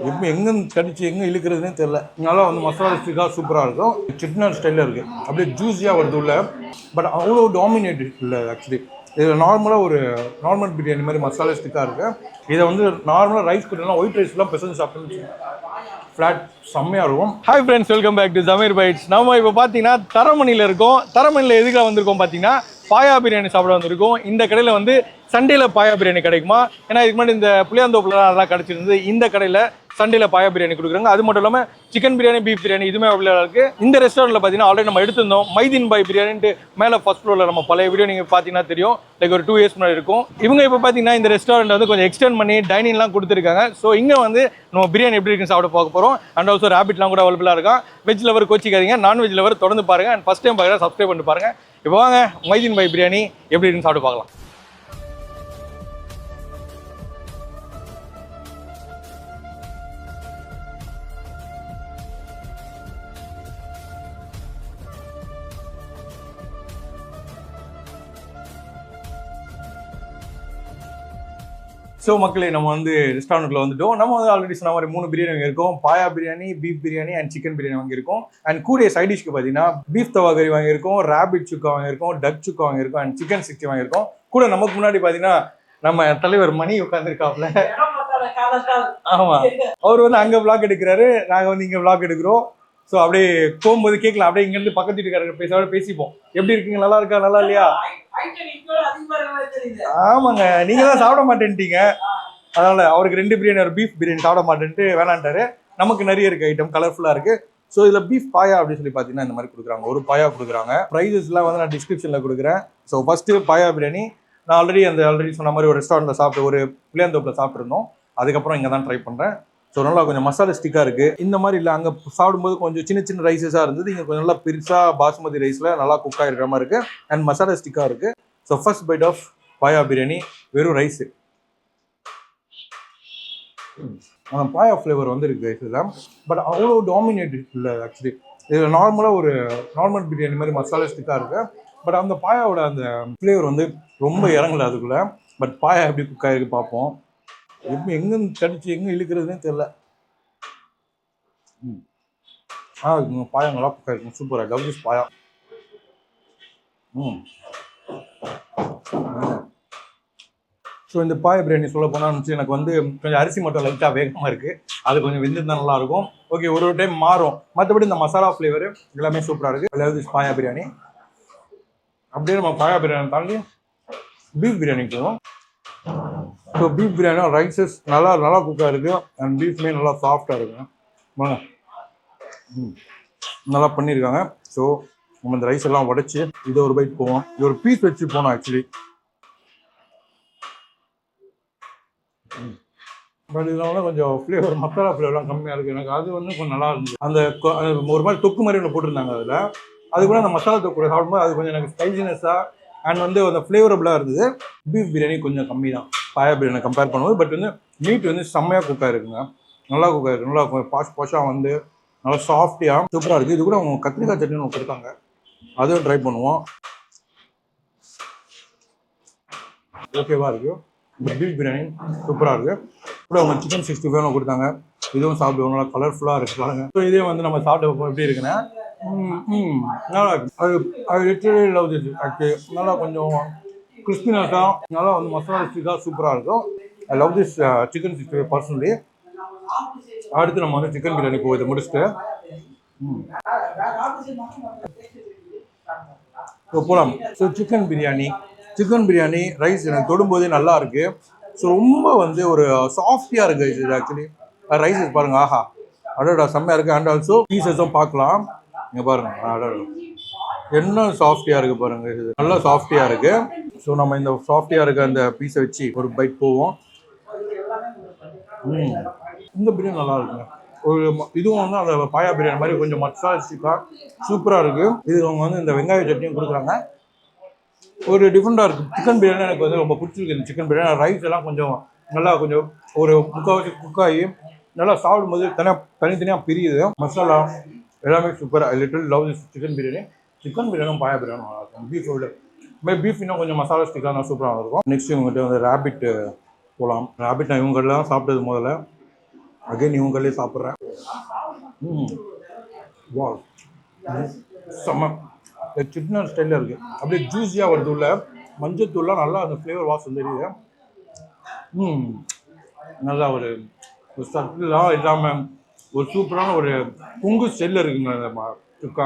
எப்போ எங்கே கடிச்சு எங்கே இழுக்கிறதுனே தெரில. நல்லா வந்து மசாலா ஸ்டிக்காக சூப்பராக இருக்கும். செட்டிநாடு ஸ்டைலில் இருக்குது. அப்படியே ஜூஸியாக வருது உள்ள. பட் அவ்வளோ டாமினேட் இல்லை ஆக்சுவலி. இதில் நார்மலாக ஒரு நார்மல் பிரியாணி மாதிரி மசாலா ஸ்டிக்காக இருக்குது. இதை வந்து நார்மலாக ரைஸ் கொடுத்தா ஒயிட் ரைஸ்லாம் பிசைஞ்சு சாப்பிட்டு ஃப்ளாட் செம்மையாக இருக்கும். Hi friends, welcome back to Jameer bites. நம்ம இப்போ பார்த்தீங்கன்னா தரமணியில் இருக்கோம். தரமணியில் எதுக்காக வந்திருக்கோம் பார்த்தீங்கன்னா பாயா பிரியாணி சாப்பிட வந்திருக்கோம். இந்த கடையில் வந்து சண்டேல பாயா பிரியாணி கிடைக்குமா? ஏன்னா இதுக்கு முன்னாடி இந்த புளியாந்தோப்புல அதெல்லாம் கிடைச்சிருந்தது. இந்த கடையில் சண்டேல பாயா பிரியாணி கொடுக்குறாங்க. அது மட்டும் இல்லாமல் சிக்கன் பிரியாணி, பீஃப் பிரியாணி இதுவுமே அவைலபிளாக இருக்குது. இந்த ரெஸ்டாரண்ட்டில் பார்த்தீங்கன்னா ஆல்ரெடி நம்ம எடுத்திருந்தோம் மைதீன் பாய் பிரியாணின்ட்டு. மேலே ஃபர்ஸ்ட் ஃப்ளோரில் நம்ம பழைய வீடியோ நீங்கள் பார்த்தீங்கன்னா தெரியும். லைக் ஒரு 2 years முன்னாடி இருக்கும். இவங்க இப்போ பார்த்தீங்கன்னா இந்த ரெஸ்டாரண்ட் வந்து கொஞ்சம் எக்ஸ்டெண்ட் பண்ணி டைனிங்லாம் கொடுத்துருக்காங்க. ஸோ இங்கே வந்து நம்ம பிரியாணி எப்படி இருக்குன்னு சாப்பிட பார்க்க போகிறோம். அண்ட் ஆல்சோ ரேபிட்லாம் கூட அவைலபிளாக இருக்கும். வெஜ் லவர் கோச்சிக்காதீங்க, நான்வெஜ் லவர் தொடர்ந்து பாருங்கள். அண்ட் ஃபஸ்ட் டைம் பார்க்குறேன் சப்ஸ்கிரைப் பண்ணி பாருங்கள். இப்போ வாங்க மைதீன் பாய் பிரியாணி எப்படி இருக்குன்னு சாப்பிட்டு பார்க்கலாம். ஸோ மக்களே, நம்ம வந்து ரெஸ்டாரண்ட்டில் வந்துட்டோம். நம்ம வந்து ஆல்ரெடி சொன்ன மாதிரி 3 பிரியாணி வாங்கியிருக்கோம். Paya biryani, beef biryani and chicken biryani வாங்கியிருக்கோம். அண்ட் கூட சைட் டிஷ்க்கு பார்த்தீங்கன்னா பீஃப் தவா கறி வாங்கியிருக்கோம், ரேபிட் சுக்கா வாங்கியிருக்கோம், டக் சுக்கா வாங்கியிருக்கோம் அண்ட் சிக்கன் 60 வாங்கியிருக்கோம். கூட நமக்கு முன்னாடி பார்த்தீங்கன்னா நம்ம தலைவர் மணி உட்காந்துருக்காப்புல. ஆமாம், அவர் வந்து அங்கே விளாக் எடுக்கிறாரு, நாங்கள் வந்து இங்கே விளாக் எடுக்கிறோம். ஸோ அப்படியே போகும்போது கேட்கலாம், அப்படியே இங்கேருந்து பக்கத்து வீட்டுக்காரங்க பேசிப்போம். எப்படி இருக்கீங்க, நல்லா இருக்கா, நல்லா இல்லையா? ஆமாங்க, நீங்க தான் சாப்பிட மாட்டேன்ட்டீங்க. அதனால அவருக்கு 2 பிரியாணி, ஒரு பீஃப் பிரியாணி சாப்பிட மாட்டேன்ட்டு வேணான்ட்டாரு. நமக்கு நிறைய இருக்கு ஐட்டம், கலர்ஃபுல்லா இருக்கு. ஸோ இதுல பீஃப் பாயா அப்படின்னு சொல்லி பார்த்தீங்கன்னா இந்த மாதிரி கொடுக்குறாங்க. ஒரு பாயா கொடுக்குறாங்க. ப்ரைஸஸ்லாம் வந்து நான் டிஸ்கிரிப்ஷன்ல கொடுக்குறேன். ஸோ ஃபர்ஸ்ட் பாயா பிரியாணி நான் ஆல்ரெடி சொன்ன மாதிரி ஒரு ரெஸ்டாரண்ட்ல சாப்பிட்டு, ஒரு புளியாந்தோப்பில் சாப்பிட்ருந்தோம். அதுக்கப்புறம் இங்கே தான் ட்ரை பண்ணுறேன். ஸோ நல்லா கொஞ்சம் மசாலா ஸ்டிக்காக இருக்குது. இந்த மாதிரி இல்லை, அங்கே சாப்பிடும்போது கொஞ்சம் சின்ன சின்ன ரைஸஸாக இருந்தது. இங்கே கொஞ்சம் நல்லா பெருசாக பாஸ்மதி ரைஸில் நல்லா குக் ஆகிருக்கிற மாதிரி இருக்குது. அண்ட் மசாலா ஸ்டிக்காக இருக்குது. ஸோ ஃபர்ஸ்ட் பைட் ஆஃப் பாயா பிரியாணி. வெறும் ரைஸு, அந்த பாயா ஃப்ளேவர் வந்து இருக்குது இதில். பட் அவ்வளோ டாமினேட் இல்லை ஆக்சுவலி. இதில் நார்மலாக ஒரு நார்மல் பிரியாணி மாதிரி மசாலா ஸ்டிக்காக இருக்குது. பட் அந்த பாயாவோட அந்த ஃப்ளேவர் வந்து ரொம்ப இறங்கலை அதுக்குள்ளே. பட் பாயா எப்படி குக் ஆகிருக்கு பார்ப்போம். எப்படி எங்கே கடிச்சு எங்கே இழுக்கிறதுனே தெரில. பாயா நல்லா குக் ஆகிருக்கும். சூப்பராக லவ் திஸ் பாயா. ஸோ இந்த பாயா பிரியாணி சொல்ல போனால் எனக்கு வந்து கொஞ்சம் அரிசி மட்டும் லைட்டாக வேகமாக இருக்குது. அது கொஞ்சம் வெந்திருந்தால் நல்லாயிருக்கும். ஓகே, ஒரு டைம் மாறும். மற்றபடி இந்த மசாலா ஃப்ளேவர் எல்லாமே சூப்பராக இருக்குது. லவ் திஸ் பாயா பிரியாணி. அப்படியே நம்ம பாயா பிரியாணி தாண்டி பீஃப் பிரியாணிக்கு போவோம். ஸோ பீஃப் பிரியாணி ரைஸஸ் நல்லா குக்காக இருக்குது. அண்ட் பீஃப்மே நல்லா சாஃப்டாக இருக்குங்க. நல்லா பண்ணியிருக்காங்க. ஸோ நம்ம இந்த ரைஸ் எல்லாம் உடைச்சி இதை ஒரு பைட் போவோம். இது ஒரு பீஸ் வச்சு போனோம் ஆக்சுவலி. பட் இதனால கொஞ்சம் ஃப்ளேவர், மசாலா ஃப்ளேவர்லாம் கம்மியாக இருக்குது. எனக்கு அது வந்து கொஞ்சம் நல்லா இருந்துச்சு. அந்த ஒரு மாதிரி தொக்கு மாதிரி ஒன்று போட்டிருந்தாங்க அதில். அது கூட அந்த மசாலா தொக்கு கூட சாப்பிடும்போது அது கொஞ்சம் எனக்கு ஸ்பைசினஸாக அண்ட் வந்து அந்த ஃப்ளேவரபுளாக இருந்தது. பீஃப் பிரியாணி கொஞ்சம் கம்மி தான் பாயா பிரியாணி கம்பேர் பண்ணும்போது. பட் வந்து மீட் வந்து செம்மையாக குக்காக இருக்குங்க. நல்லா குக்காக இருக்குது. நல்லா பாஷாக வந்து நல்லா சாஃப்டியாக சூப்பராக இருக்குது. இது கூட அவங்க கத்திரிக்காய் சட்னி ஒன்று கொடுத்தாங்க, அதுவும் ட்ரை பண்ணுவோம். ஓகேவா இருக்குது. இந்த பீஃப் பிரியாணி சூப்பராக இருக்குது. கூட அவங்க சிக்கன் 65 கொடுத்தாங்க, இதுவும் சாப்பிடுவோம். நல்லா கலர்ஃபுல்லாக இருக்குது பாருங்க. ஸோ இதே வந்து நம்ம சாப்பிட்டு எப்படி இருக்குன்னா நல்லா இருக்கு. அது லிட்டரலி லவ் திஸ் ஆக்சுவலி. நல்லா கொஞ்சம் கிறிஸ்பினஸாக நல்லா வந்து மசாலா ஸ்டிக்காக சூப்பராக இருக்கும். I love this chicken 65 personally. அடுத்து நம்ம வந்து சிக்கன் பிரியாணி போய் முடிச்சுட்டு போகலாம். ஸோ சிக்கன் பிரியாணி ரைஸ் எனக்கு தொடும்போதே நல்லா இருக்கு. ஸோ ரொம்ப வந்து ஒரு சாஃப்டியாக இருக்குது இது ஆக்சுவலி. ரைஸஸ் பாருங்க, ஆஹா அடடா செம்மையாக இருக்குது. அண்ட் ஆல்சோ பீசஸும் பார்க்கலாம். இங்கே பாருங்க, அடடா என்ன சாஃப்டியாக இருக்குது பாருங்க. இது நல்லா சாஃப்டியாக இருக்குது. ஸோ நம்ம இந்த சாஃப்டியாக இருக்க அந்த பீஸை வச்சு ஒரு பைட் போவோம். இந்த பிரியாணி நல்லா இருக்குங்க. ஒரு இதுவும் வந்து அந்த பாயா பிரியாணி மாதிரி கொஞ்சம் மசாலா ஸ்டிக்காக சூப்பராக இருக்குது. இது அவங்க வந்து இந்த வெங்காய சட்னியும் கொடுக்குறாங்க. ஒரு டிஃப்ரெண்டாக இருக்குது. சிக்கன் பிரியாணி எனக்கு வந்து ரொம்ப பிடிச்சிருக்கு. இந்த சிக்கன் பிரியாணி ரைஸ் எல்லாம் கொஞ்சம் நல்லா கொஞ்சம் ஒரு முக்கால்வாசி குக்காகி நல்லா சாப்பிடும்போது தனித்தனியாக பிரியுது. மசாலா எல்லாமே சூப்பராக. Little love this chicken biryani. Chicken பிரியாணியும் பாயா பிரியாணி நல்லா இருக்கும். பீஃபோட பீஃப் இன்னும் கொஞ்சம் மசாலா ஸ்டிக்காக சூப்பராக இருக்கும். நெக்ஸ்ட் இவங்ககிட்ட வந்து ரேபிட் போகலாம். ரேபிட் நான் இவங்கெல்லாம் சாப்பிட்டது முதல்ல. அகைன் இவங்களே சாப்பிட்றேன். வா செம்ம. சிக்கன் ஸ்டைலில் இருக்குது. அப்படியே ஜூஸியாக வருது உள்ள. மஞ்சத்தூள்லாம் நல்லா அந்த ஃப்ளேவர் வாசம் தெரியுது. நல்லா ஒரு சட்டிலாம் இல்லாமல் ஒரு சூப்பரான ஒரு பொங்கு ஸ்டைலில் இருக்குங்க.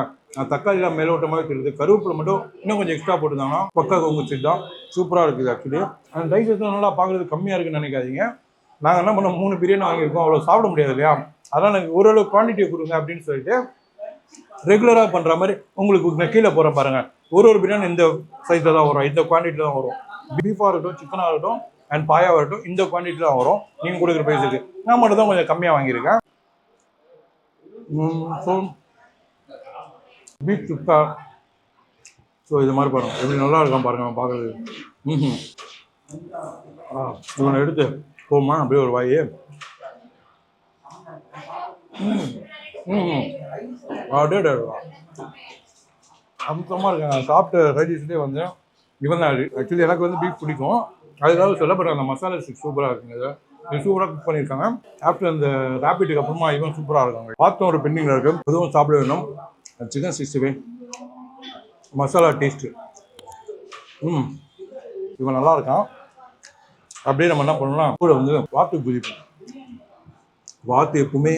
தக்காளிலாம் மேலோட்டமாக தெரியுது. கருவேப்பிலை மட்டும் இன்னும் கொஞ்சம் எக்ஸ்ட்ரா போட்டுருந்தாங்கன்னா பக்கா கொங்கு ஸ்டைல் தான். சூப்பராக இருக்குது ஆக்சுவலி. அந்த ரைஸ் நல்லா பார்க்குறது கம்மியாக இருக்குன்னு நினைக்காதீங்க. நாங்கள் என்ன பண்ணோம், 3 பிரியாணி வாங்கியிருக்கோம், அவ்வளோ சாப்பிட முடியாது இல்லையா, அதனால் எனக்கு ஓரளவு குவான்டிட்டியை கொடுங்க அப்படின்னு சொல்லிட்டு ரெகுலராக பண்ணுற மாதிரி உங்களுக்கு கீழே போகிற பாருங்கள். ஒரு பிரியாணி இந்த சைஸில் தான் வரும், இந்த குவான்டிட்டியில் தான் வரும். பீஃபாக இருக்கட்டும், சிக்கனாக இருக்கட்டும் அண்ட் பாயாக இருக்கட்டும், இந்த குவான்டிட்டி தான் வரும் நீங்கள் கொடுக்குற ப்ரைஸுக்கு. நான் மட்டும் தான் கொஞ்சம் கம்மியாக வாங்கியிருக்கேன். ஸோ பீஃப் சுக்கா, ஸோ இது மாதிரி பாருங்கள் எப்படி நல்லா இருக்கான் பாருங்கள் பார்க்குறது. இவனை எடுத்து போமா அப்படியே ஒரு வாய். அப்படியே அம்சமாக இருக்கேன். சாப்பிட்ட ரைடிஸ்லேயே வந்து இவன் தான். ஆக்சுவலி எனக்கு வந்து பீஃப் பிடிக்கும், அதுக்காக சொல்லப்படுற அந்த மசாலா ஸ்டிக் சூப்பராக இருக்குங்க. இது சூப்பராக குக் பண்ணியிருக்காங்க. ஆஃப்டர் அந்த ரேபிட்டுக்கு அப்புறமா இவன் சூப்பராக இருக்காங்க. பார்த்தோம் ஒரு பெண்டிங்கில் இருக்குது, எதுவும் சாப்பிட வேணும். Chicken 65 masala taste. இவன் நல்லா இருக்கான். அப்படியே நம்ம என்ன பண்ணணும்னா கூட வந்து வாத்து குதிப்போம். வாத்து எப்பவுமே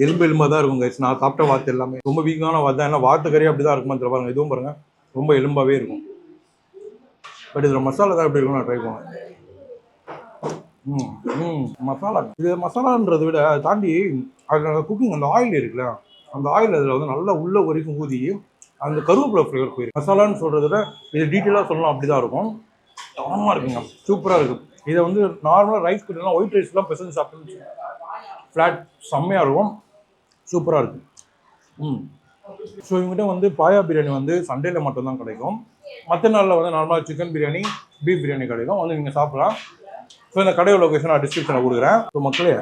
எலும்பாக தான் இருக்கும் கைஸ். நான் சாப்பிட்ட வாத்து எல்லாமே ரொம்ப வீக்கான வாத்து தான். ஏன்னா வாத்து கறி அப்படி தான் இருக்குமா தெரியல பாருங்க. இதுவும் பாருங்கள் ரொம்ப எலும்பாகவே இருக்கும். பட் இதில் மசாலா தான் எப்படி இருக்கும் நான் ட்ரை பண்ணுவேன். மசாலா இது மசாலான்றதை விட தாண்டி அதில் குக்கிங் அந்த ஆயில் இருக்குல்ல, அந்த ஆயில் அதில் வந்து நல்லா உள்ள வரைக்கும் ஊதி அந்த கருவேப்பிலை ஃப்ளேவர் போயிருக்கு. மசாலான்னு சொல்கிறத விட இது டீட்டெயிலாக சொல்லலாம் அப்படி தான் இருக்கும். தரமாக இருக்குங்க, சூப்பராக இருக்குது. இதை வந்து நார்மலாக ரைஸ் கிட்டலாம் ஒயிட் ரைஸ்லாம் பிசைஞ்சு சாப்பிட்டு ஃப்ளாட் செம்மையாக இருக்கும், சூப்பராக இருக்குது. ஸோ இவங்ககிட்ட வந்து பாயா பிரியாணி வந்து சண்டேல மட்டும்தான் கிடைக்கும். மற்ற நாளில் வந்து நார்மலாக சிக்கன் பிரியாணி, பீஃப் பிரியாணி கிடைக்கும், வந்து நீங்கள் சாப்பிடலாம். ஸோ இந்த கடையோட லொக்கேஷன் நான் டிஸ்கிரிப்ஷனில் கொடுக்குறேன். ஸோ மக்களே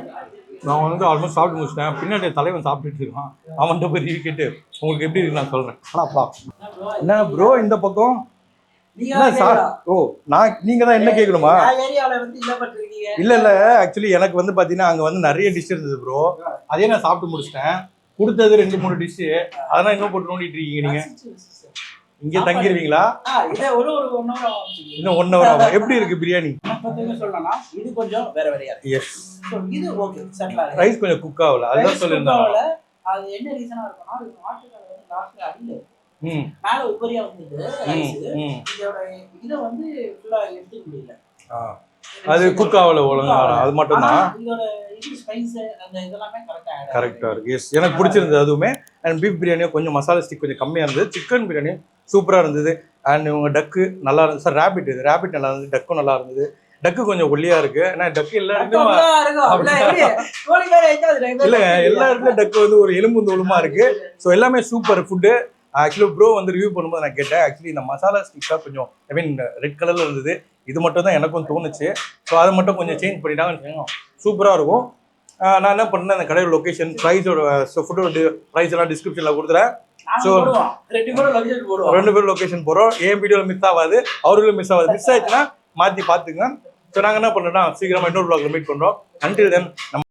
நான் வந்து ஆல்மோஸ்ட் சாப்பிட்டு முடிச்சிட்டேன். பின்னாடி தலைவன் சாப்பிட்டுட்டு இருக்கான், அவன்கிட்ட போய் ரிவ்யூ கேட்டு உங்களுக்கு எப்படி இருக்கு நான் சொல்கிறேன். ஆனாப்பா என்ன ப்ரோ இந்த பக்கம் ஓ நான் நீங்க தான் என்ன கேட்கணுமா? இல்ல இல்ல ஆக்சுவலி எனக்கு வந்து பாத்தீங்கன்னா அங்க வந்து நிறைய டிஷ் இருந்தது ப்ரோ. அதே நான் சாப்பிட்டு முடிச்சிட்டேன். கொடுத்தது 2-3 டிஷ், அதெல்லாம் எங்க போட்டு நோண்டிட்டு இருக்கீங்க நீங்க? இங்கே தங்கிடுவீங்களா? இன்னும் 1 hour ஆகும். எப்படி இருக்கு பிரியாணி? இது கொஞ்சம் வேற வேறையா இருக்கு. எஸ் இது ஓகே செட்டில் ஆகுது. ரைஸ் கொஞ்சம் குக் ஆகல, அதுதான் சொல்லிருந்தாங்க. அது என்ன ரீசனா இருக்கும்னா இது ஆட்டுக்கால வந்து லாஸ்ட்ல அடியில மேல உபரியா வந்துது ரைஸ். இதோட இத வந்து ஃபுல்லா எடுத்துக்க முடியல. அது குக் ஆகல ஒழுங்கா, அது மட்டும் தான். இதோட இது ஸ்பைஸ் அந்த இதெல்லாம் கரெக்டா இருக்கு. எஸ் எனக்கு பிடிச்சிருந்தது அதுவுமே. அண்ட் பீஃப் பிரியாணியும் கொஞ்சம் மசாலா ஸ்டிக் கொஞ்சம் கம்மியா இருந்தது. சிக்கன் பிரியாணி சூப்பரா இருந்தது. அண்ட் இவங்க டக்கு நல்லா இருந்துச்சு சார். ரேபிட் நல்லா இருந்தது, டக்கும் நல்லா இருந்தது. டக்கு கொஞ்சம் ஒல்லியா இருக்கு. ஏன்னா டக்கு எல்லா இடத்துலயும் இல்ல, எல்லா இடத்துலயும் டக்கு வந்து ஒரு எலும்பு தோலுமா இருக்கு. ஸோ எல்லாமே சூப்பர் ஃபுட்டு. ஆக்சுவலி ப்ரோ வந்து ரிவ்யூ பண்ணும்போது நான் கேட்டேன், ஆக்சுவலி இந்த மசாலா ஸ்டிக்காக கொஞ்சம் ஐ மீன் ரெட் கலரில் இருந்தது. இது மட்டும் தான் எனக்கும் தோணுச்சு. ஸோ அதை மட்டும் கொஞ்சம் சேஞ்ச் பண்ணிட்டாங்கன்னு சூப்பராக இருக்கும். நான் என்ன பண்ணேன், அந்த கடையோட லொக்கேஷன், ப்ரைஸோட, ஃபுட்டோட ப்ரைஸ் எல்லாம் டிஸ்கிரிப்ஷனில் கொடுத்துறேன். ஸோ 2 பேரும் லொக்கேஷன் போகிறோம். என் வீடியோவில் மிஸ் ஆகாது, அவர்களும் மிஸ் ஆகாது. மிஸ் ஆயிடுச்சுன்னா மாற்றி பார்த்துங்க. ஸோ நாங்கள் என்ன பண்ணுறோம்னா சீக்கிரமாக இன்னொரு வ்ளாக்ல மீட் பண்ணுறோம். அன்டில் தென் நம்ம